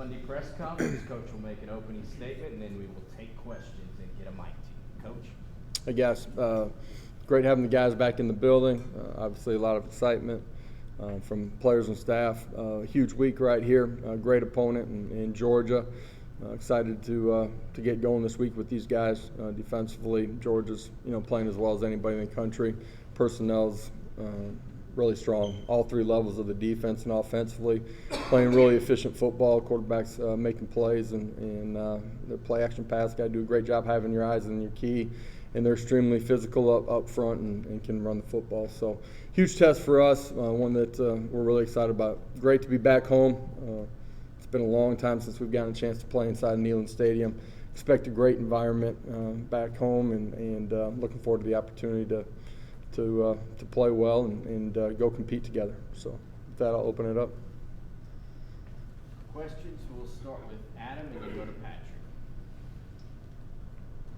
Monday press conference. Coach will make an opening statement, and then we will take questions and get a mic to you. Coach? Hey guys, great having the guys back in the building. Obviously a lot of excitement from players and staff. Huge week right here. Great opponent in Georgia. Excited to get going this week with these guys. Defensively, Georgia's playing as well as anybody in the country. Personnel's really strong. All three levels of the defense and offensively, playing really efficient football. Quarterbacks making plays, and the play action pass guy do a great job having your eyes on your key. And they're extremely physical up front and can run the football. So huge test for us, one that we're really excited about. Great to be back home. It's been a long time since we've gotten a chance to play inside Neyland Stadium. Expect a great environment back home, and looking forward to the opportunity to play well and go compete together. So with that, I'll open it up. Questions? We'll start with Adam and then go to Patrick.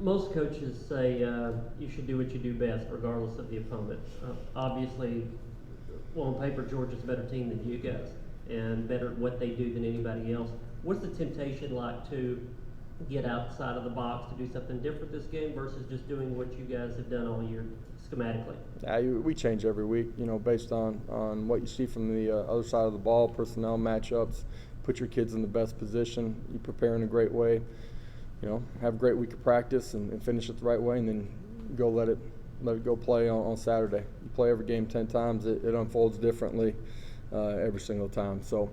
Most coaches say you should do what you do best regardless of the opponent. Obviously, well, on paper, Georgia's a better team than you guys and better at what they do than anybody else. What's the temptation like to get outside of the box to do something different this game versus just doing what you guys have done all year schematically? Yeah, we change every week, based on what you see from the other side of the ball, personnel matchups, put your kids in the best position, you prepare in a great way, have a great week of practice and finish it the right way, and then go let it go play on Saturday. You play every game 10 times, it unfolds differently every single time. So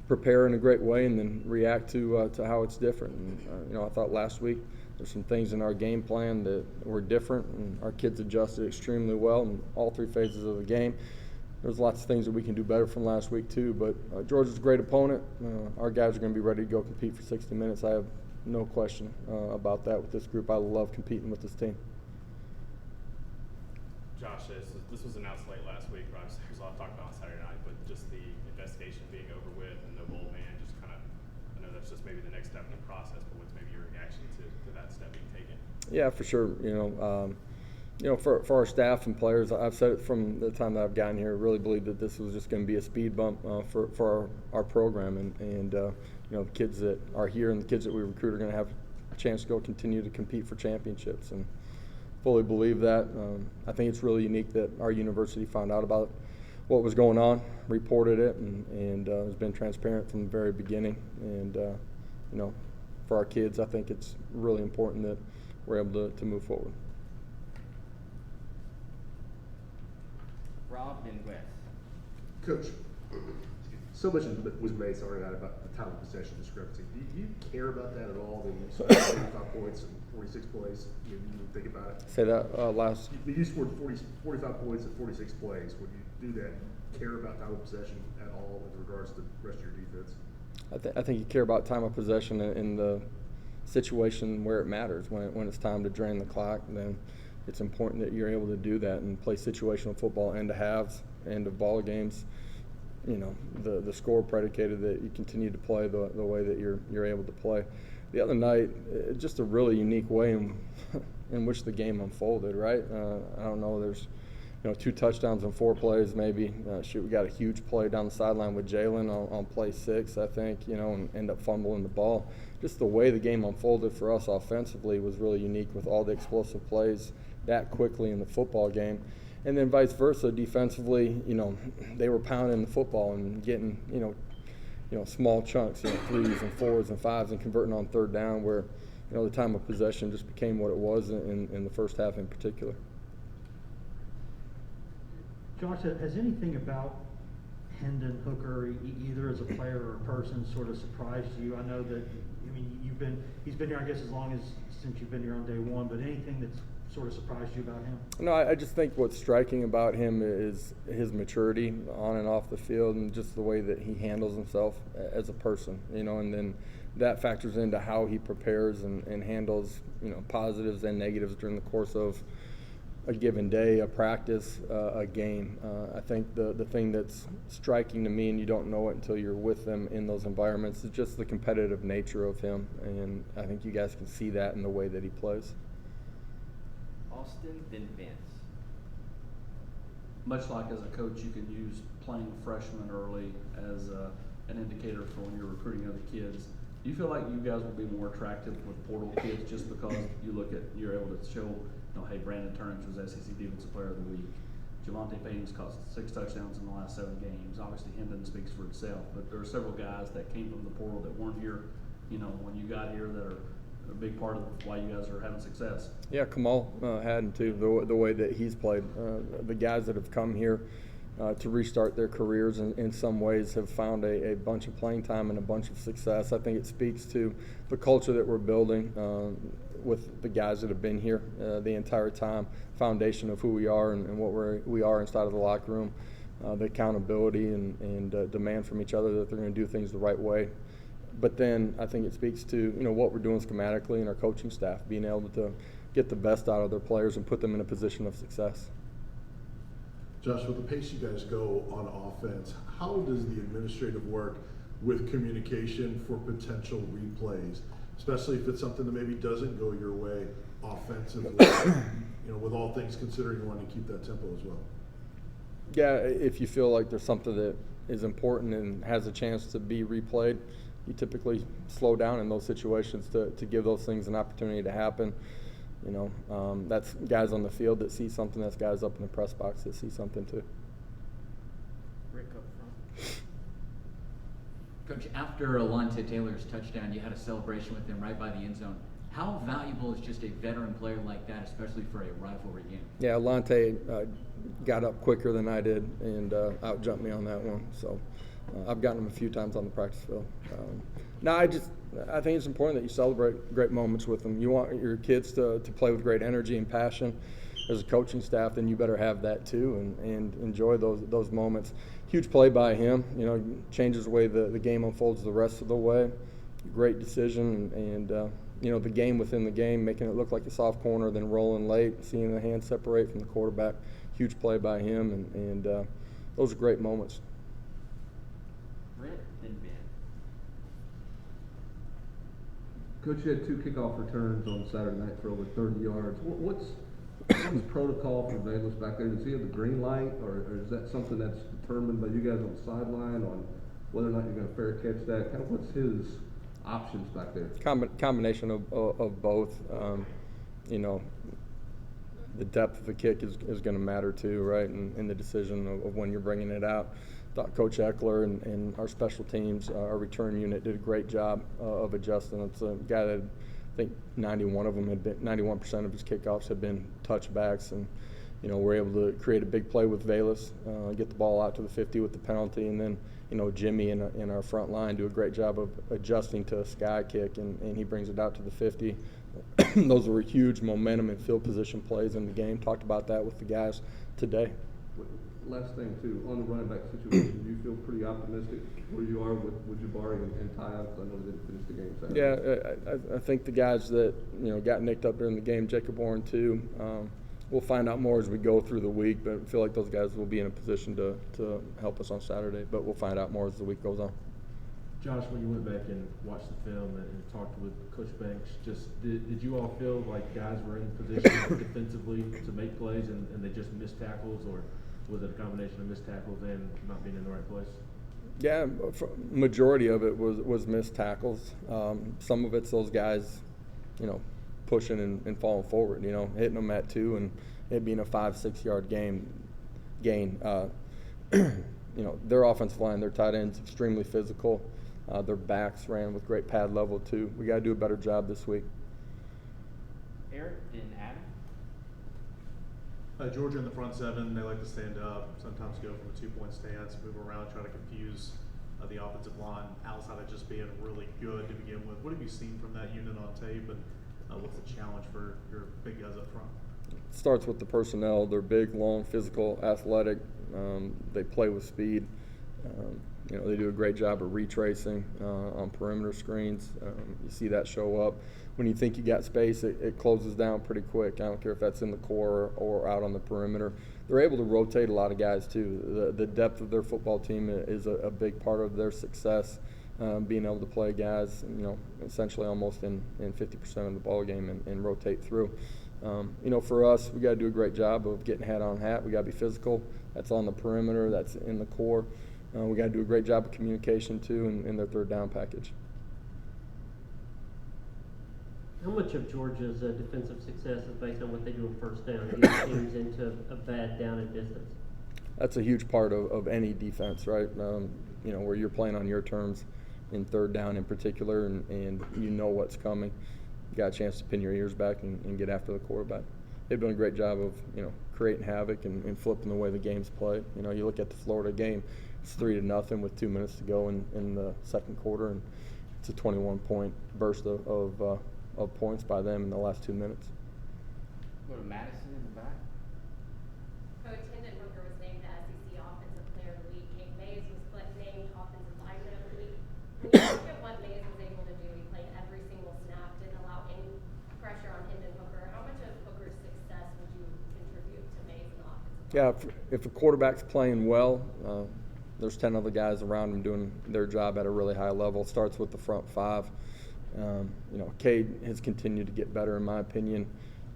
prepare in a great way and then react to how it's different. And, I thought last week there's some things in our game plan that were different, and our kids adjusted extremely well in all three phases of the game. There's lots of things that we can do better from last week too, but Georgia's a great opponent. Our guys are going to be ready to go compete for 60 minutes. I have no question about that with this group. I love competing with this team. Josh, this was announced late last week, but obviously there's a lot of talk about on Saturday night, but just the investigation being over with and no bowl ban, just kind of, I know that's just maybe the next step in the process, but what's maybe your reaction to that step being taken? Yeah, for sure. For our staff and players, I've said it from the time that I've gotten here, really believe that this was just going to be a speed bump for our program, and the kids that are here and the kids that we recruit are going to have a chance to go continue to compete for championships, and fully believe that. I think it's really unique that our university found out about what was going on, reported it, and has been transparent from the very beginning. And for our kids, I think it's really important that we're able to move forward. Rob and Wes. Coach, so much was made Saturday night about the time of possession discrepancy. Do you care about that at all? When you scored 45 points and 46 plays, you think about it? Say that last. You scored 45 points and 46 plays. Would you do that? Care about time of possession at all with regards to the rest of your defense? I think you care about time of possession in the situation where it matters. When it's time to drain the clock, then it's important that you're able to do that and play situational football end of halves, end of ball games. The score predicated that you continue to play the way that you're able to play. The other night, just a really unique way in which the game unfolded, right? I don't know, there's 2 touchdowns and 4 plays maybe. We got a huge play down the sideline with Jalen on play 6, I think, and end up fumbling the ball. Just the way the game unfolded for us offensively was really unique with all the explosive plays that quickly in the football game. And then vice versa, defensively, they were pounding the football and getting, small chunks, 3s and 4s and 5s and converting on third down where, the time of possession just became what it was in the first half in particular. Josh, has anything about Hendon Hooker, either as a player or a person, sort of surprised you? I know that, he's been here, I guess, since you've been here on day one, but anything that's sort of surprised you about him? No, I just think what's striking about him is his maturity on and off the field and just the way that he handles himself as a person, and then that factors into how he prepares and handles, positives and negatives during the course of a given day, a practice, a game. I think the thing that's striking to me, and you don't know it until you're with them in those environments, is just the competitive nature of him, and I think you guys can see that in the way that he plays. Austin, then Vince. Much like as a coach, you can use playing freshmen early as an indicator for when you're recruiting other kids. Do you feel like you guys will be more attractive with portal kids just because you're able to show, hey, Brandon Turnage was SEC Defensive Player of the Week. Javante Payton's caught 6 touchdowns in the last 7 games. Obviously, Hendon speaks for itself, but there are several guys that came from the portal that weren't here, when you got here, that are a big part of why you guys are having success. Yeah, Kamal Haddon too, the way that he's played. The guys that have come here to restart their careers in some ways have found a bunch of playing time and a bunch of success. I think it speaks to the culture that we're building with the guys that have been here the entire time, foundation of who we are and what we are inside of the locker room, the accountability and demand from each other that they're going to do things the right way. But then I think it speaks to what we're doing schematically and our coaching staff being able to get the best out of their players and put them in a position of success. Josh, with the pace you guys go on offense, how does the administrative work with communication for potential replays, especially if it's something that maybe doesn't go your way offensively? With all things considered, you want to keep that tempo as well. Yeah, if you feel like there's something that is important and has a chance to be replayed, you typically slow down in those situations to give those things an opportunity to happen. That's guys on the field that see something. That's guys up in the press box that see something too. Rick up front. Coach, after Alontae Taylor's touchdown, you had a celebration with him right by the end zone. How valuable is just a veteran player like that, especially for a rivalry game? Yeah, Alontae got up quicker than I did and out-jumped me on that one. So I've gotten him a few times on the practice field. I think it's important that you celebrate great moments with them. You want your kids to play with great energy and passion. As a coaching staff, then you better have that too and enjoy those moments. Huge play by him. Changes the way the game unfolds the rest of the way. Great decision and the game within the game, making it look like a soft corner, then rolling late, seeing the hand separate from the quarterback. Huge play by him and those are great moments. Brett and Ben. Coach, you had 2 kickoff returns on Saturday night for over 30 yards. What's the protocol for Vegas back there? Does he have the green light, or is that something that's determined by you guys on the sideline on whether or not you're going to fair catch that? Kind of what's his options back there? Combination of both. The depth of the kick is going to matter too, right? And the decision of when you're bringing it out. Thought Coach Eckler and our special teams, our return unit, did a great job of adjusting. It's a guy that I think 91% of his kickoffs have been touchbacks, and we're able to create a big play with Velas, get the ball out to the 50 with the penalty, and then Jimmy in our front line do a great job of adjusting to a sky kick, and he brings it out to the 50. Those were huge momentum and field position plays in the game. Talked about that with the guys today. Last thing too, on the running back situation, do you feel pretty optimistic where you are with Jabari and Ty? I know they didn't finish the game Saturday. Yeah, I think the guys that got nicked up during the game, Jacob Warren too. We'll find out more as we go through the week, but I feel like those guys will be in a position to help us on Saturday. But we'll find out more as the week goes on. Josh, when you went back and watched the film and talked with Coach Banks, did you all feel like guys were in position defensively to make plays and they just missed tackles, or was it a combination of missed tackles and not being in the right place? Yeah, majority of it was missed tackles. Some of it's those guys, pushing and falling forward, hitting them at 2 and it being a 5-6 yard gain. Their offensive line, their tight ends, extremely physical. Their backs ran with great pad level too. We got to do a better job this week. Eric and Adam. Georgia in the front 7, they like to stand up, sometimes go from a 2-point stance, move around, try to confuse the offensive line outside of just being really good to begin with. What have you seen from that unit on tape, and what's the challenge for your big guys up front? It starts with the personnel. They're big, long, physical, athletic. They play with speed. They do a great job of retracing on perimeter screens. You see that show up. When you think you got space, it closes down pretty quick. I don't care if that's in the core or out on the perimeter. They're able to rotate a lot of guys too. The depth of their football team is a big part of their success. Being able to play guys, essentially almost in 50% of the ball game and rotate through. For us, we got to do a great job of getting hat on hat. We got to be physical. That's on the perimeter. That's in the core. We got to do a great job of communication too in their third down package. How much of Georgia's defensive success is based on what they do on first down, getting teams into a bad down and distance? That's a huge part of any defense, right? Where you're playing on your terms in third down in particular, and you know what's coming. You got a chance to pin your ears back and get after the quarterback. They've done a great job of creating havoc and flipping the way the game's played. You look at the Florida game; it's 3-0 with 2 minutes to go in the second quarter, and it's a 21-point burst of points by them in the last 2 minutes. Go to Madison in the back. Coach Hendon Hooker was named the SEC Offensive Player of the Week. Kate Mays was named Offensive Lineman of the Week. When you look at what Mays was able to do, he played every single snap, didn't allow any pressure on Hendon Hooker. How much of Hooker's success would you contribute to Mays in the offensive line? Yeah, if a quarterback's playing well, there's 10 other guys around him doing their job at a really high level. Starts with the front five. Cade has continued to get better, in my opinion,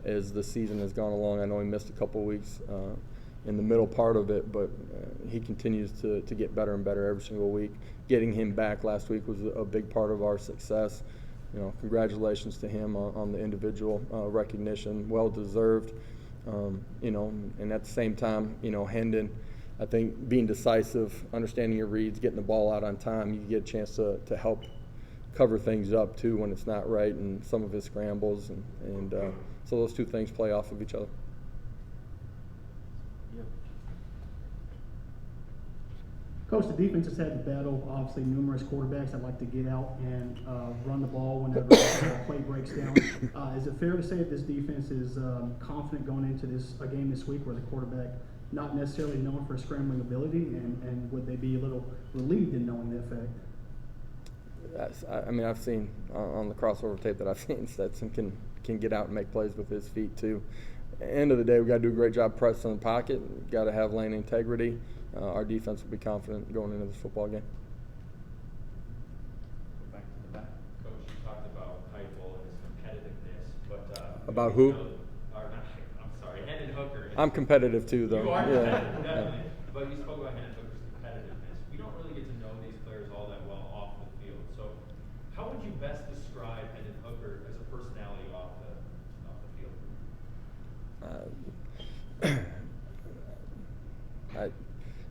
as the season has gone along. I know he missed a couple of weeks in the middle part of it, but he continues to get better and better every single week. Getting him back last week was a big part of our success. Congratulations to him on the individual recognition, well deserved. And at the same time, Hendon, I think being decisive, understanding your reads, getting the ball out on time, you get a chance to help cover things up too when it's not right, and some of his scrambles, and so those two things play off of each other. Coach, the defense has had to battle obviously numerous quarterbacks that like to get out and run the ball whenever the play breaks down. Is it fair to say that this defense is confident going into a game this week where the quarterback not necessarily known for scrambling ability, and would they be a little relieved in knowing that fact? I've seen on the crossover tape that I've seen Stetson can get out and make plays with his feet too. End of the day, we got to do a great job pressing the pocket. We've got to have lane integrity. Our defense will be confident going into this football game. Go back to the back. Coach, you talked about Heupel and his competitiveness, but About who? I'm sorry, Hendon Hooker. I'm competitive too, though. You are Yeah. competitive, definitely. But you spoke about Hendon Hooker's competitiveness. We don't really get to know these players all that well off the field. So, how would you best describe Hendon Hooker as a personality off the field?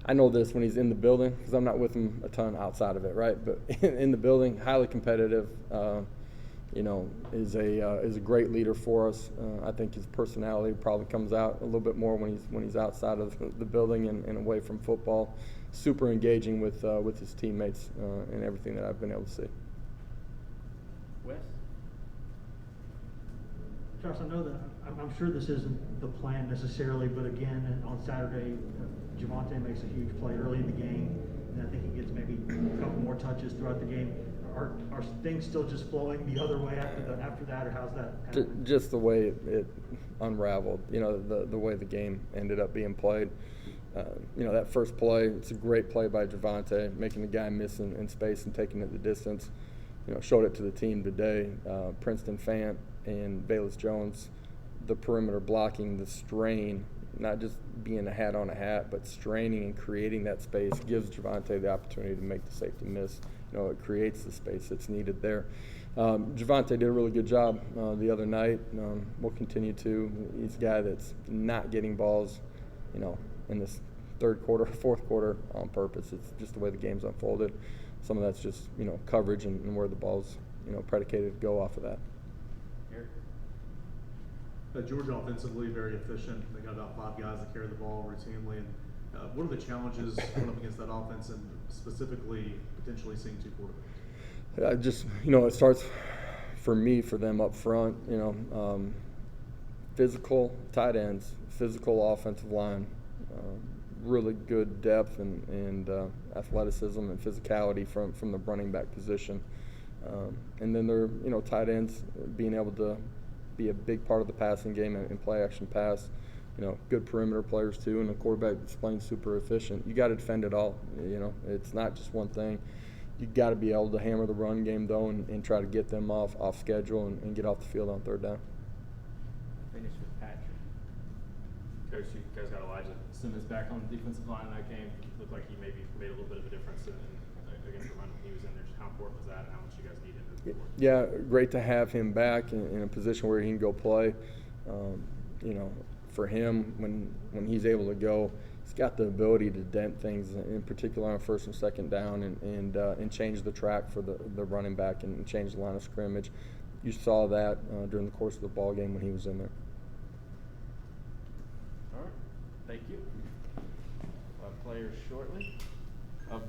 I know this when he's in the building, because I'm not with him a ton outside of it, right? But in the building, highly competitive. Is a great leader for us. I think his personality probably comes out a little bit more when he's outside of the building and away from football. Super engaging with his teammates and everything that I've been able to see. Wes? Josh, I know that I'm sure this isn't the plan necessarily, but again, on Saturday, Javonte makes a huge play early in the game, and I think he gets maybe a couple more touches throughout the game. Are things still just flowing the other way after that, or how's that happening? Just the way it unraveled, the way the game ended up being played. That first play, it's a great play by Javonte, making the guy miss in space and taking it the distance. Showed it to the team today. Princeton Fant and Bayless Jones, the perimeter blocking, the strain, not just being a hat on a hat, but straining and creating that space gives Javonte the opportunity to make the safety miss. It creates the space that's needed there. Javonte did a really good job the other night. We'll continue to. He's a guy that's not getting balls, in this third quarter, fourth quarter on purpose. It's just the way the game's unfolded. Some of that's just, coverage and where the ball's, predicated to go off of that. Georgia offensively very efficient. They got about 5 guys that carry the ball routinely. And what are the challenges going up against that offense, and specifically potentially seeing 2 quarterbacks? It starts for them up front. Physical tight ends, physical offensive line, really good depth and athleticism and physicality from the running back position. And then they're tight ends being able to be a big part of the passing game and play action pass. Good perimeter players too, and the quarterback that's playing super efficient. You got to defend it all. It's not just one thing. You got to be able to hammer the run game though, and try to get them off schedule and get off the field on third down. Finish with Patrick. Coach, you guys got Elijah Simmons back on the defensive line in that game. Looked like he maybe made a little bit of a difference against the run when he was in there. Just how important was that, and how much you guys need him to work? Yeah, great to have him back in a position where he can go play. You know, for him, when he's able to go, he's got the ability to dent things, in particular on first and second down, and change the track for the running back and change the line of scrimmage. You saw that during the course of the ball game when he was in there. All right, thank you. Players shortly.